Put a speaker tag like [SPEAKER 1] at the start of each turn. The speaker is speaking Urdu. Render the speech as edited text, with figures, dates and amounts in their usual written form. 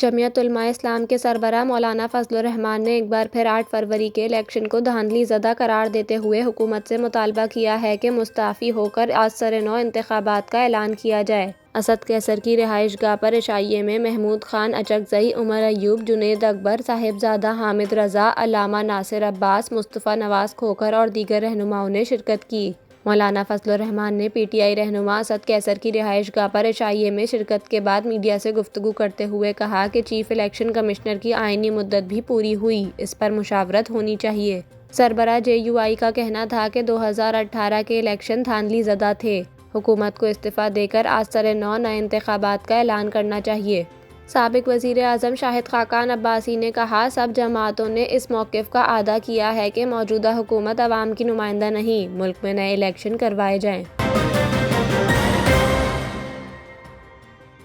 [SPEAKER 1] جمعیت علماء اسلام کے سربراہ مولانا فضل الرحمان نے ایک بار پھر 8 فروری کے الیکشن کو دھاندلی زدہ قرار دیتے ہوئے حکومت سے مطالبہ کیا ہے کہ مستعفی ہو کر آج سرنو انتخابات کا اعلان کیا جائے۔ اسد کیسر کی رہائش گاہ پر عشائیے میں محمود خان اچکزئی، عمر ایوب، جنید اکبر، صاحبزادہ حامد رضا، علامہ ناصر عباس، مصطفیٰ نواز کھوکھر اور دیگر رہنماؤں نے شرکت کی۔ مولانا فضل الرحمان نے پی ٹی آئی رہنما اسد کیسر کی رہائش گاہ پر عشائیے میں شرکت کے بعد میڈیا سے گفتگو کرتے ہوئے کہا کہ چیف الیکشن کمشنر کی آئینی مدت بھی پوری ہوئی، اس پر مشاورت ہونی چاہیے۔ سربراہ جے یو آئی کا کہنا تھا کہ 2018 کے الیکشن دھاندلی زدہ تھے۔ حکومت کو استعفیٰ دے کر آج سرنو نئے انتخابات کا اعلان کرنا چاہیے۔ سابق وزیر اعظم شاہد خاقان عباسی نے کہا، سب جماعتوں نے اس موقف کا اعادہ کیا ہے کہ موجودہ حکومت عوام کی نمائندہ نہیں، ملک میں نئے الیکشن کروائے جائیں۔